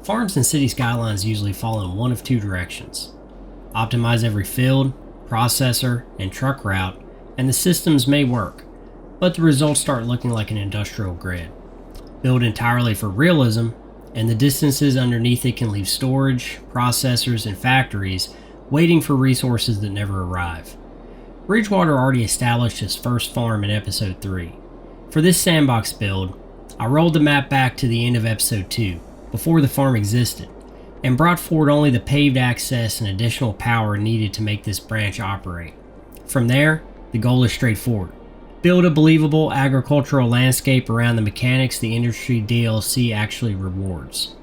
Farms and city skylines usually fall in one of two directions. Optimize every field, processor, and truck route, and the systems may work, but the results start looking like an industrial grid. Built entirely for realism, and the distances underneath it can leave storage, processors, and factories waiting for resources that never arrive. Bridgewater already established his first farm in Episode 3. For this sandbox build, I rolled the map back to the end of Episode 2, before the farm existed, and brought forward only the paved access and additional power needed to make this branch operate. From there, the goal is straightforward. Build a believable agricultural landscape around the mechanics the industry DLC actually rewards.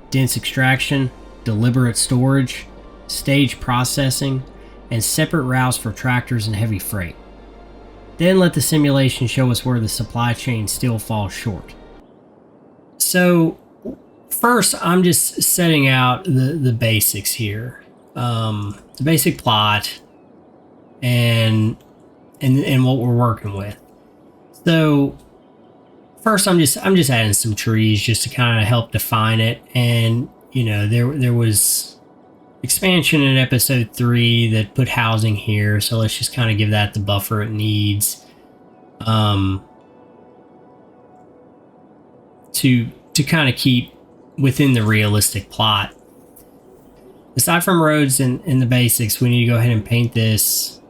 Dense extraction, deliberate storage, staged processing, and separate routes for tractors and heavy freight. Then let the simulation show us where the supply chain still falls short. So, first I'm just setting out the basics here. The basic plot and what we're working with. So, first I'm just adding some trees just to kind of help define it. And there was expansion in Episode 3 that put housing here, so let's just kind of give that the buffer it needs to kind of keep within the realistic plot. Aside from roads and the basics, we need to go ahead and paint this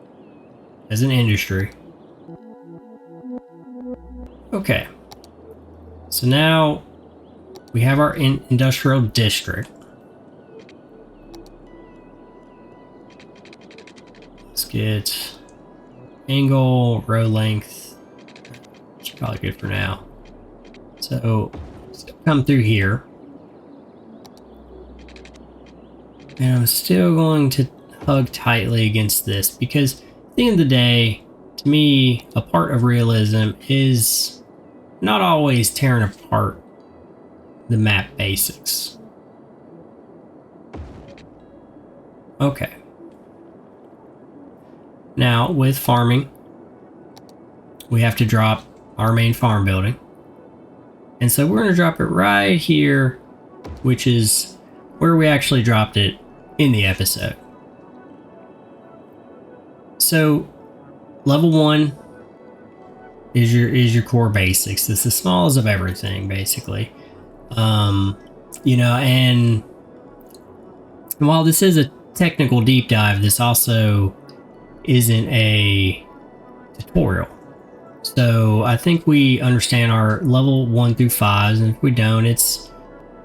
as an industry. Okay, so now we have our industrial district. Let's get angle, row length. It's probably good for now. So let's come through here. And I'm still going to hug tightly against this because at the end of the day, to me, a part of realism is not always tearing apart the map basics. Okay. Now, with farming, we have to drop our main farm building. And so we're going to drop it right here, which is where we actually dropped it in the episode. So, level 1 is your core basics. It's the smallest of everything, basically. And while this is a technical deep dive, this also isn't a tutorial. So I think we understand our level 1 through 5s, and if we don't, it's,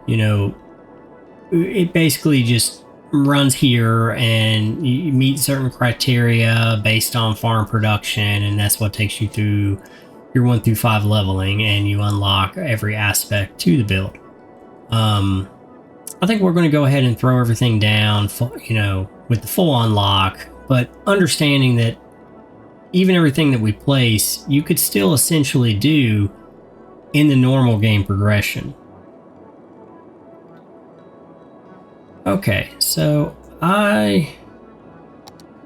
it basically just runs here and you meet certain criteria based on farm production, and that's what takes you through your 1 through 5 leveling, and you unlock every aspect to the build. I think we're going to go ahead and throw everything down, with the full unlock, but understanding that even everything that we place, you could still essentially do in the normal game progression. Okay, so I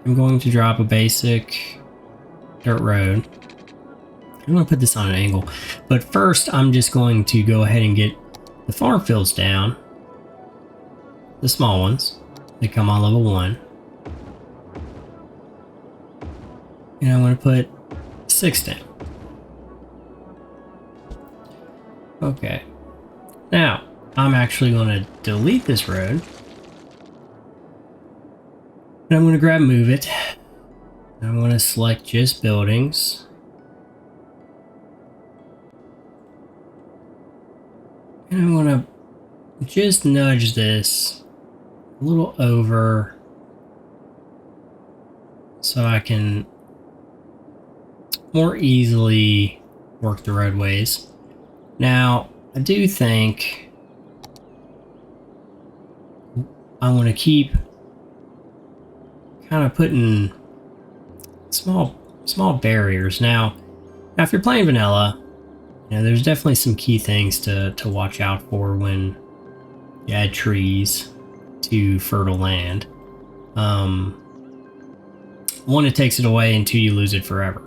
am going to drop a basic dirt road. I'm going to put this on an angle, but first I'm just going to go ahead and get the farm fields down, the small ones. They come on level 1. And I'm going to put 6 down. Okay. Now, I'm actually going to delete this road. And I'm going to grab move it. I'm going to select just buildings. And I'm going to just nudge this a little over so I can more easily work the roadways. Now, I do think I want to keep kind of putting small barriers. Now if you're playing vanilla, there's definitely some key things to watch out for when you add trees to fertile land. 1, it takes it away, and 2, you lose it forever.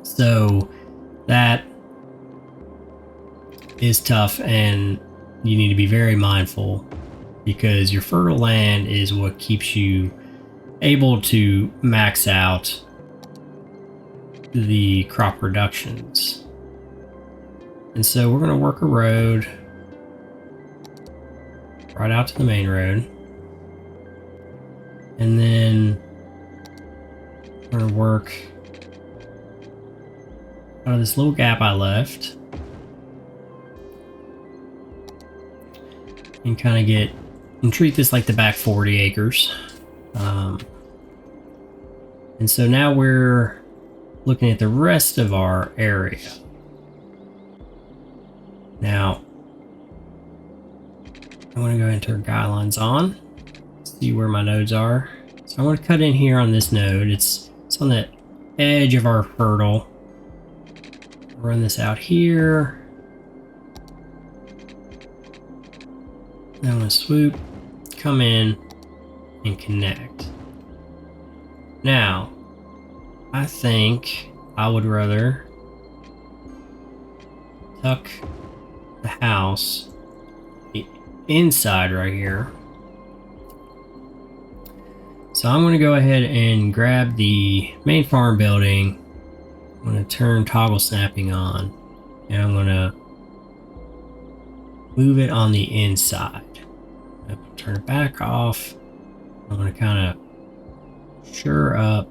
So that is tough, and you need to be very mindful, because your fertile land is what keeps you able to max out the crop productions. And so we're going to work a road right out to the main road. And then we're going to work out of this little gap I left. And kind of get and treat this like the back 40 acres. And so now we're looking at the rest of our area. Now, I want to go into our guidelines on, see where my nodes are. So I want to cut in here on this node. It's on the edge of our fertile. Run this out here. Then I'm going to swoop, come in, and connect. Now, I think I would rather tuck the house inside right here. So I'm going to go ahead and grab the main farm building. I'm going to turn toggle snapping on, and I'm going to move it on the inside. I'm going to turn it back off. I'm going to kind of shore up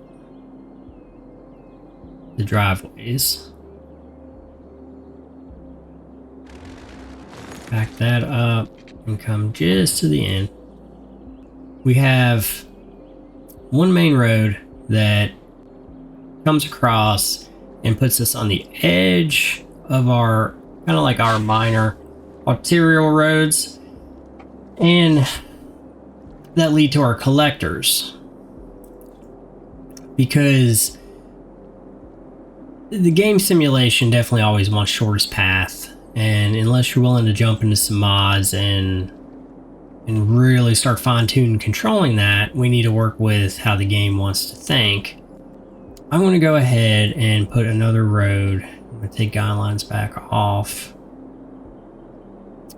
the driveways. Back that up and come just to the end. We have one main road that comes across and puts us on the edge of our, kind of like our minor arterial roads, and that lead to our collectors, because the game simulation definitely always wants shortest path. And unless you're willing to jump into some mods and really start fine-tuning controlling that, we need to work with how the game wants to think. I'm going to go ahead and put another road. I'm going to take guidelines back off.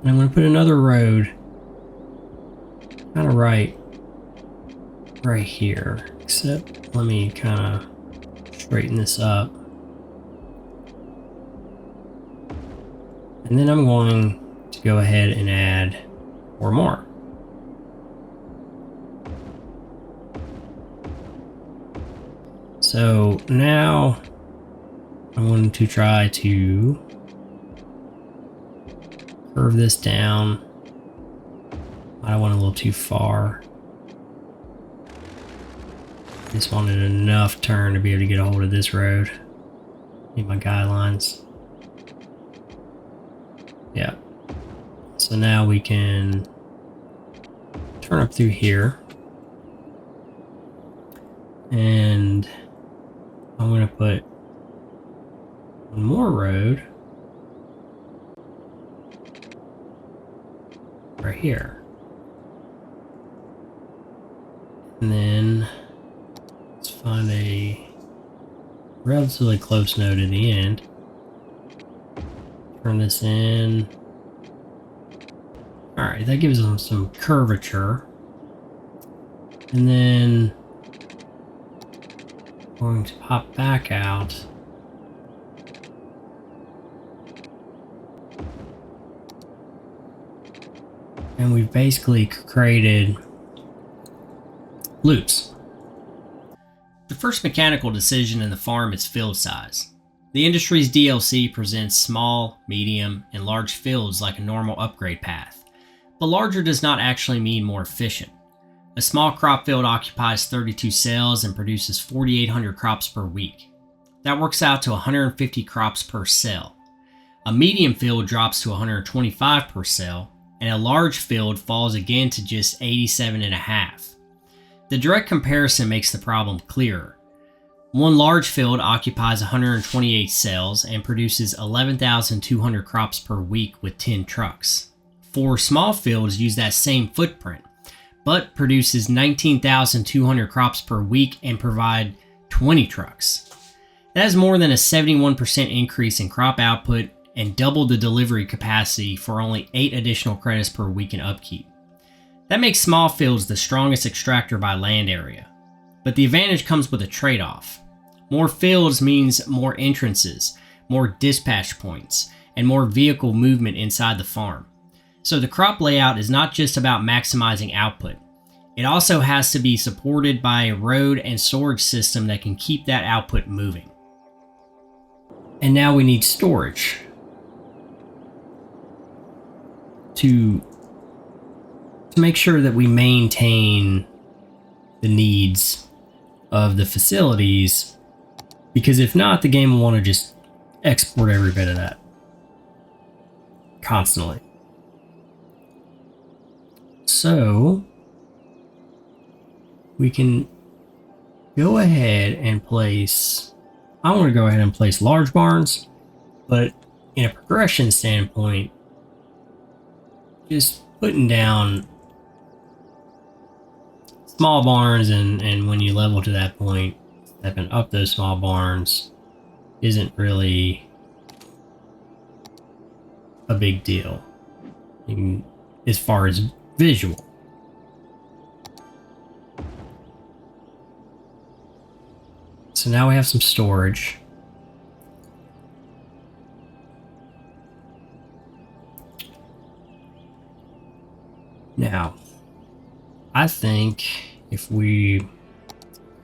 And I'm going to put another road kind of right here. Except let me kind of straighten this up. And then I'm going to go ahead and add 4 more. So now I'm going to try to curve this down. I don't want a little too far. Just wanted enough turn to be able to get a hold of this road. Need my guidelines. Yeah. So now we can turn up through here. And I'm going to put one more road right here. And then let's find a relatively close node in the end. Turn this in. Alright, that gives them some curvature. And then I'm going to pop back out. And we've basically created loops. The first mechanical decision in the farm is field size. The industry's DLC presents small, medium, and large fields like a normal upgrade path, but larger does not actually mean more efficient. A small crop field occupies 32 cells and produces 4,800 crops per week. That works out to 150 crops per cell. A medium field drops to 125 per cell, and a large field falls again to just 87.5. The direct comparison makes the problem clearer. One large field occupies 128 cells and produces 11,200 crops per week with 10 trucks. 4 small fields use that same footprint, but produces 19,200 crops per week and provide 20 trucks. That is more than a 71% increase in crop output and doubled the delivery capacity for only 8 additional credits per week in upkeep. That makes small fields the strongest extractor by land area. But the advantage comes with a trade-off. More fields means more entrances, more dispatch points, and more vehicle movement inside the farm. So the crop layout is not just about maximizing output. It also has to be supported by a road and storage system that can keep that output moving. And now we need storage to make sure that we maintain the needs of the facilities, because if not, the game will want to just export every bit of that constantly. So we can go ahead and place, I want to go ahead and place large barns, but in a progression standpoint, just putting down small barns, and when you level to that point, stepping up those small barns isn't really a big deal as far as visual. So now we have some storage. Now, I think if we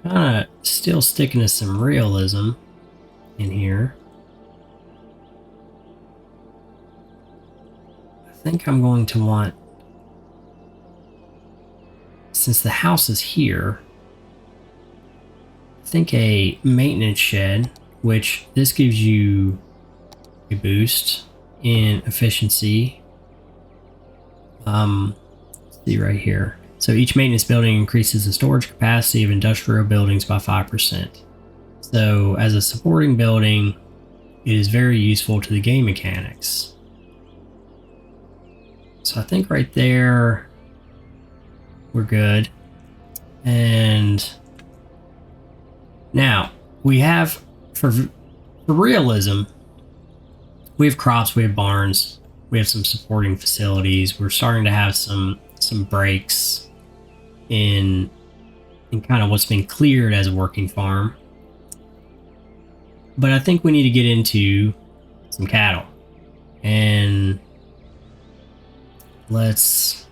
kind of still sticking to some realism in here, I think I'm going to want, since the house is here, I think a maintenance shed, which this gives you a boost in efficiency. See right here. So each maintenance building increases the storage capacity of industrial buildings by 5%. So as a supporting building, it is very useful to the game mechanics. So I think right there, we're good. And now we have, for realism, we have crops, we have barns, we have some supporting facilities. We're starting to have some breaks in kind of what's been cleared as a working farm. But I think we need to get into some cattle. And let's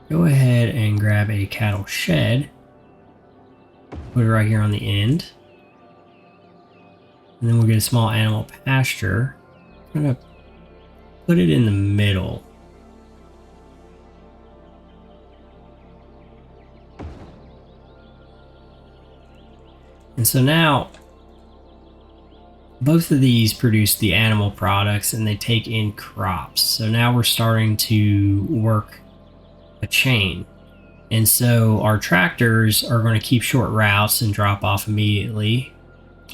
go ahead and grab a cattle shed. Put it right here on the end. And then we'll get a small animal pasture. I'm gonna put it in the middle. And so now, both of these produce the animal products and they take in crops. So now we're starting to work a chain. And so our tractors are going to keep short routes and drop off immediately,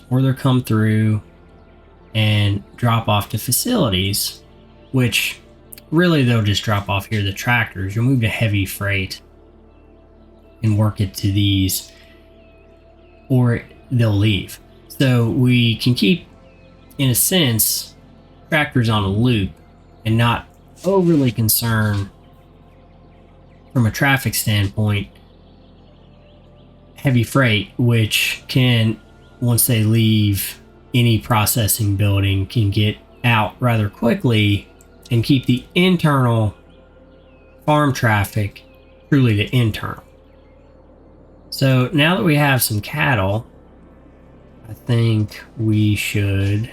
or they'll come through and drop off to facilities, which really they'll just drop off here. The tractors, you'll move to heavy freight and work it to these, or they'll leave. So we can keep, in a sense, tractors on a loop and not overly concern from a traffic standpoint heavy freight, which can, once they leave any processing building, can get out rather quickly and keep the internal farm traffic truly the internal. So now that we have some cattle, I think we should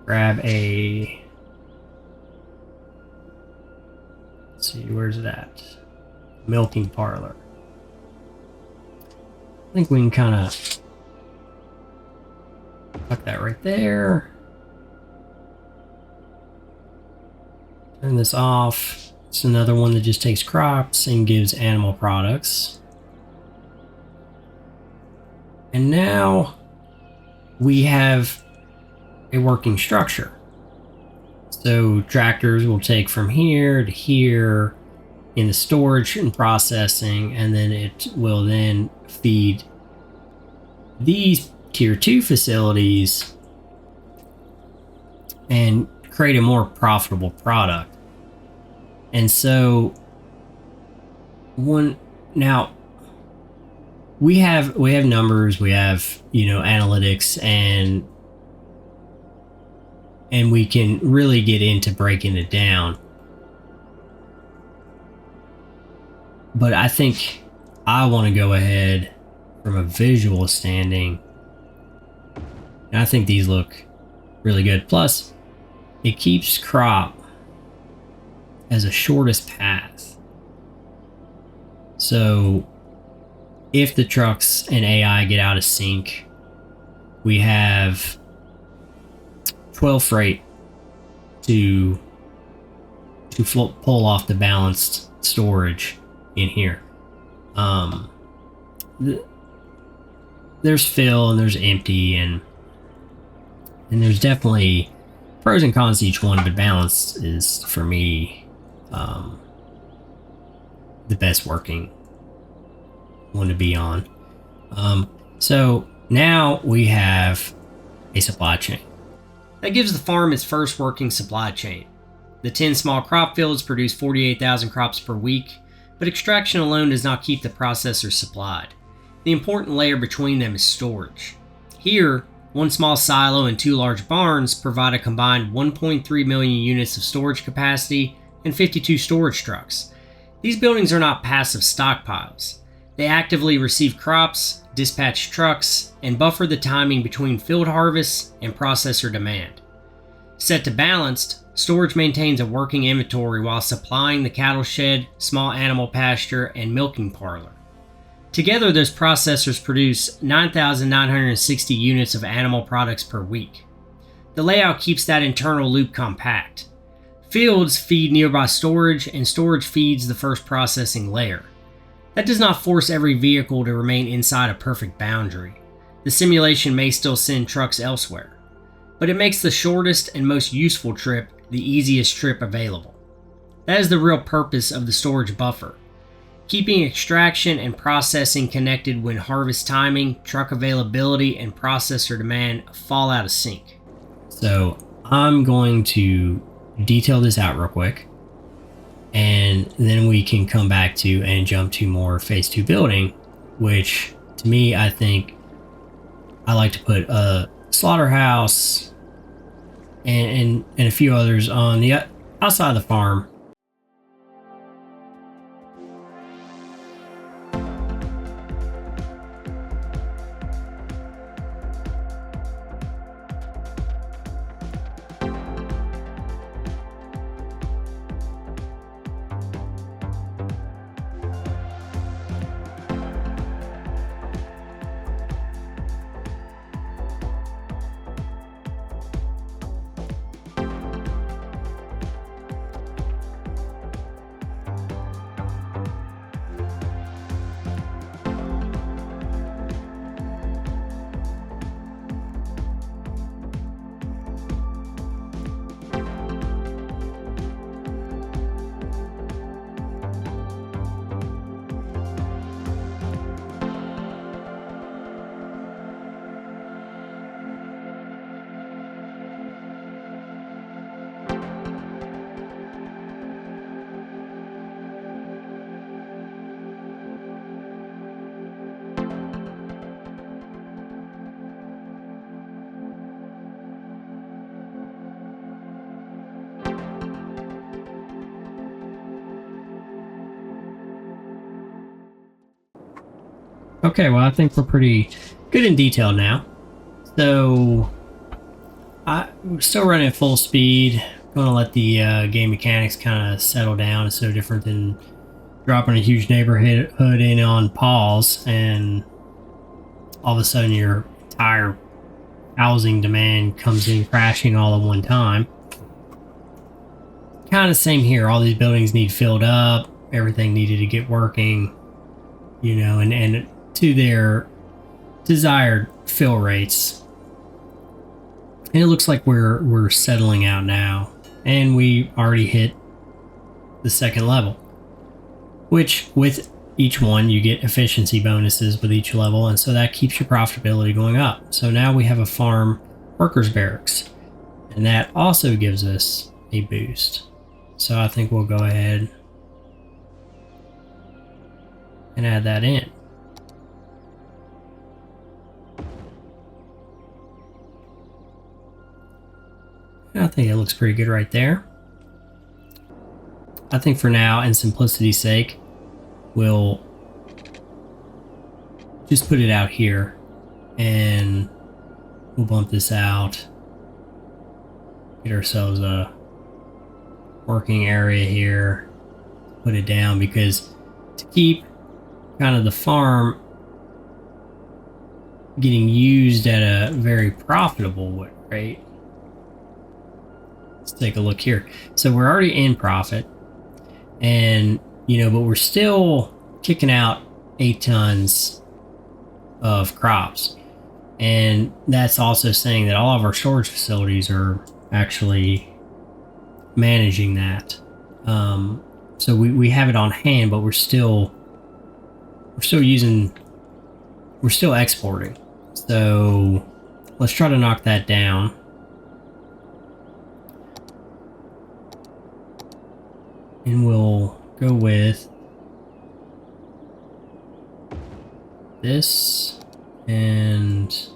grab a, let's see, where's it at? Milking parlor. I think we can kind of tuck that right there. Turn this off. It's another one that just takes crops and gives animal products. And now we have a working structure. So tractors will take from here to here in the storage and processing, and then it will then feed these tier 2 facilities and create a more profitable product. And so now we have numbers, we have, analytics, and we can really get into breaking it down. But I think I want to go ahead from a visual standing, and I think these look really good. Plus, it keeps crop as a shortest path. So if the trucks and AI get out of sync, we have 12 freight to pull off the balanced storage in here. There's fill and there's empty, and there's definitely pros and cons to each one, but balance is, for me, the best working one to be on. So now we have a supply chain that gives the farm its first working supply chain. The 10 small crop fields produce 48,000 crops per week, but extraction alone does not keep the processors supplied. The important layer between them is storage. Here, one small silo and 2 large barns provide a combined 1.3 million units of storage capacity and 52 storage trucks. These buildings are not passive stockpiles. They actively receive crops, dispatch trucks, and buffer the timing between field harvests and processor demand. Set to balanced, storage maintains a working inventory while supplying the cattle shed, small animal pasture, and milking parlor. Together, those processors produce 9,960 units of animal products per week. The layout keeps that internal loop compact. Fields feed nearby storage, and storage feeds the first processing layer. That does not force every vehicle to remain inside a perfect boundary. The simulation may still send trucks elsewhere, but it makes the shortest and most useful trip the easiest trip available. That is the real purpose of the storage buffer, keeping extraction and processing connected when harvest timing, truck availability, and processor demand fall out of sync. So I'm going to detail this out real quick, and then we can come back to and jump to more phase 2 building, which to me, I think I like to put a slaughterhouse and a few others on the outside of the farm. Okay, well, I think we're pretty good in detail now. So I'm still running at full speed. Going to let the game mechanics kind of settle down. It's so different than dropping a huge neighborhood in on pause, and all of a sudden your entire housing demand comes in crashing all at one time. Kind of same here. All these buildings need filled up. Everything needed to get working, and to their desired fill rates. And it looks like we're settling out now, and we already hit the second level, which with each one you get efficiency bonuses with each level, and so that keeps your profitability going up. So now we have a farm workers barracks, And that also gives us a boost. So I think we'll go ahead and add that in. And I think it looks pretty good right there. I think for now, and simplicity's sake, we'll just put it out here and we'll bump this out, get ourselves a working area here, put it down, because to keep kind of the farm getting used at a very profitable rate. Let's take a look here. So we're already in profit, and but we're still kicking out 8 tons of crops, and that's also saying that all of our storage facilities are actually managing that. So we have it on hand, but we're still exporting. So let's try to knock that down. And we'll go with this, and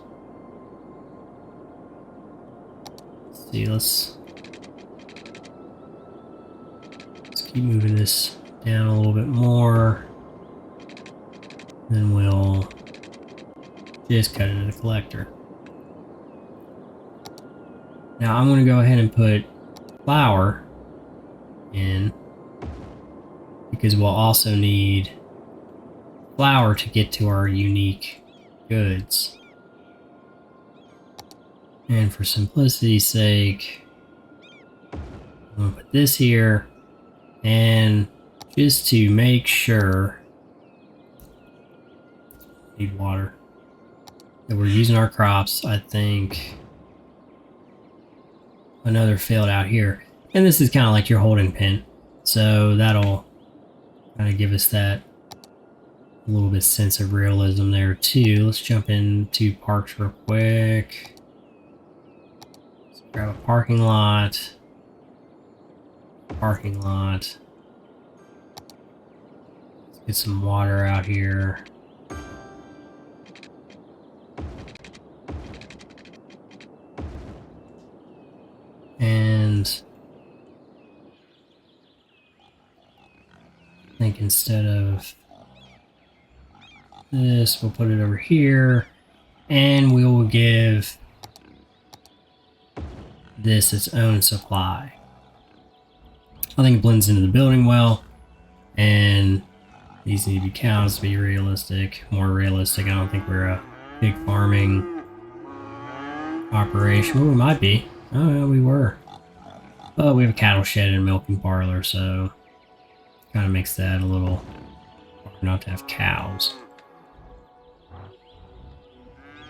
let's keep moving this down a little bit more. Then we'll just cut into the collector. Now I'm going to go ahead and put flour in, because we'll also need flour to get to our unique goods. And for simplicity's sake, I'm going to put this here, and just to make sure, need water, that we're using our crops. I think another field out here, and this is kind of like your holding pen, so that'll kind of give us that a little bit sense of realism there too. Let's jump into parks real quick. Let's grab a parking lot. Let's get some water out here. And I think instead of this, we'll put it over here, and we will give this its own supply. I think it blends into the building well, and these need to be cows to be realistic, more realistic. I don't think we're a big farming operation. Well, we might be. Oh, yeah, we were. But we have a cattle shed and a milking parlor, so kind of makes that a little hard not to have cows.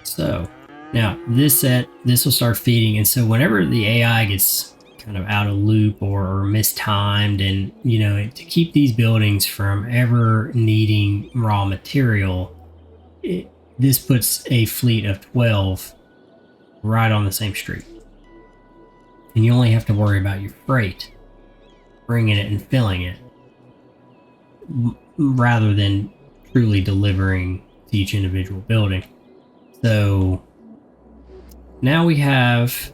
So now this will start feeding, and so whenever the AI gets kind of out of loop or mistimed, and to keep these buildings from ever needing raw material, this puts a fleet of 12 right on the same street, and you only have to worry about your freight, bringing it and filling it, rather than truly delivering to each individual building. So now we have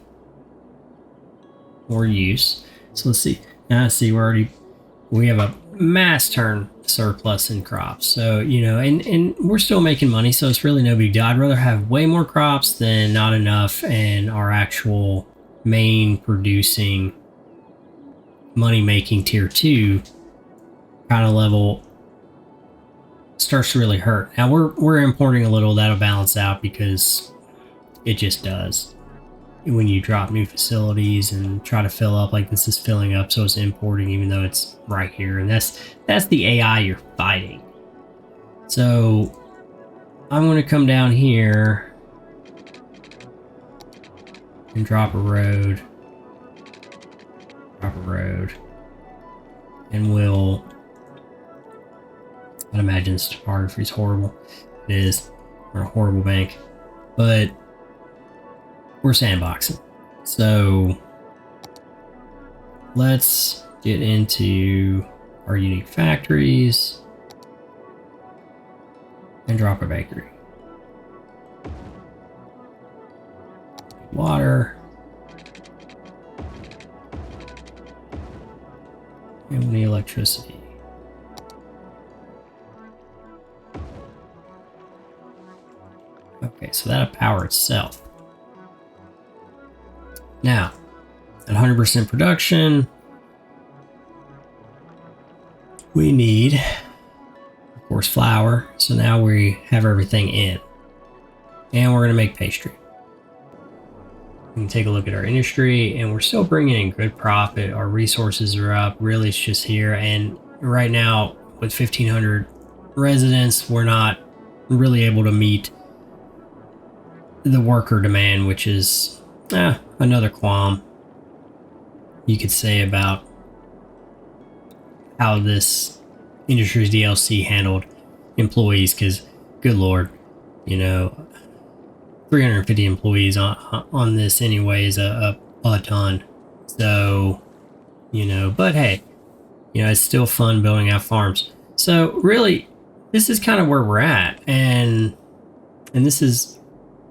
more use. So let's see. Now see, we have a mass turn surplus in crops. So and we're still making money, so it's really no big deal. I'd rather have way more crops than not enough, and our actual main producing money making tier 2 kind of level starts to really hurt. Now we're importing a little, that'll balance out, because it just does. When you drop new facilities and try to fill up, like this is filling up, so it's importing even though it's right here, and that's the AI you're fighting. So I'm going to come down here and drop a road, and we'll, I'd imagine this topography is horrible. It is. We're a horrible bank, but we're sandboxing. So let's get into our unique factories and drop a bakery. Water. And we need electricity. Okay, so that'll power itself. Now, at 100% production, we need, of course, flour. So now we have everything in. And we're going to make pastry. We can take a look at our industry, and we're still bringing in good profit. Our resources are up. Really, it's just here. And right now, with 1,500 residents, we're not really able to meet the worker demand, which is another qualm you could say about how this industry's DLC handled employees, because good lord, 350 employees on this anyway is a ton. So, but hey, it's still fun building out farms. So really, this is kind of where we're at, and this is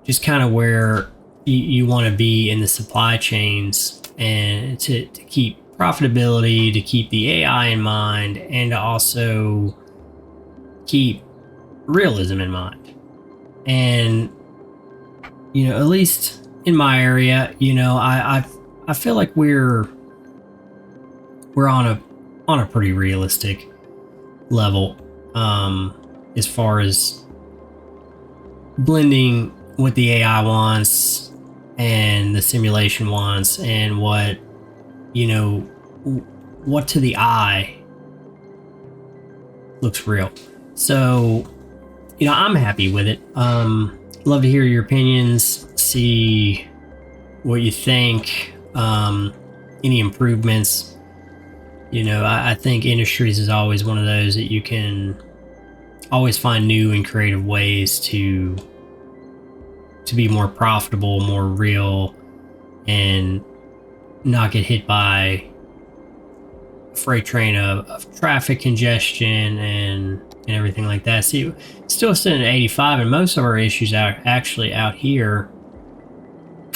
just kind of where you want to be in the supply chains, and to keep profitability, to keep the AI in mind, and to also keep realism in mind. And at least in my area, I feel like we're on a pretty realistic level as far as blending what the AI wants and the simulation wants, and what to the eye looks real. So, I'm happy with it. Love to hear your opinions, see what you think, any improvements. I think industries is always one of those that you can always find new and creative ways to be more profitable, more real, and not get hit by a freight train of traffic congestion and everything like that. See, still sitting at 85, and most of our issues are actually out here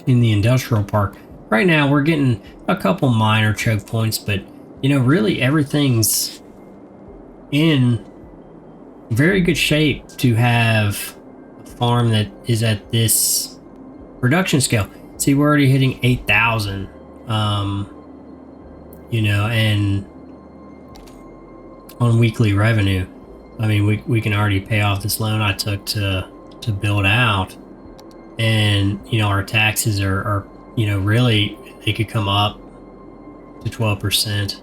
in the industrial park. Right now, we're getting a couple minor choke points, but really everything's in very good shape to have a farm that is at this production scale. See, we're already hitting 8,000, and on weekly revenue. I mean, we can already pay off this loan I took to build out, and our taxes are really, they could come up to 12%.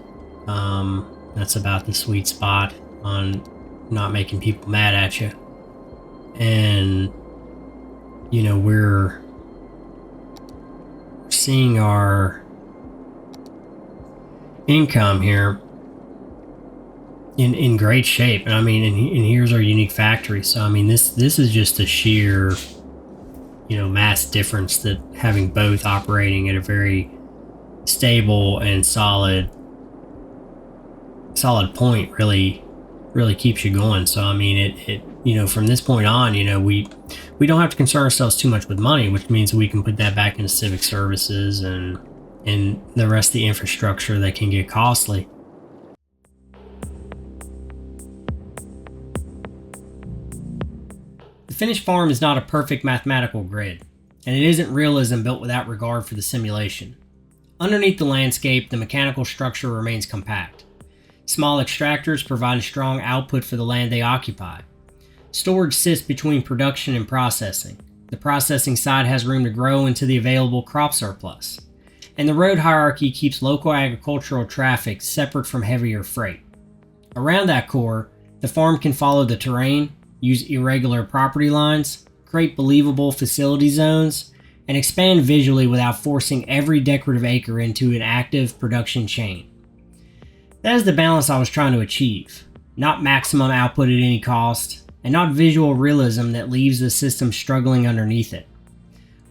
That's about the sweet spot on not making people mad at you. And we're seeing our income here in great shape. And I mean, and here's our unique factory. So I mean, this is just a sheer mass difference, that having both operating at a very stable and solid point really keeps you going. So I mean, it from this point on, we don't have to concern ourselves too much with money, which means we can put that back into civic services and the rest of the infrastructure that can get costly. The finished farm is not a perfect mathematical grid, and it isn't realism built without regard for the simulation. Underneath the landscape, the mechanical structure remains compact. Small extractors provide a strong output for the land they occupy. Storage sits between production and processing. The processing side has room to grow into the available crop surplus. And the road hierarchy keeps local agricultural traffic separate from heavier freight. Around that core, the farm can follow the terrain, use irregular property lines, create believable facility zones, and expand visually without forcing every decorative acre into an active production chain. That is the balance I was trying to achieve. Not maximum output at any cost, and not visual realism that leaves the system struggling underneath it.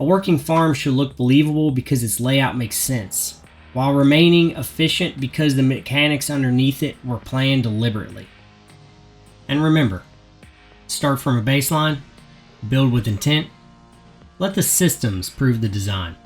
A working farm should look believable because its layout makes sense. while remaining efficient because the mechanics underneath it were planned deliberately. And remember, start from a baseline, build with intent, let the systems prove the design.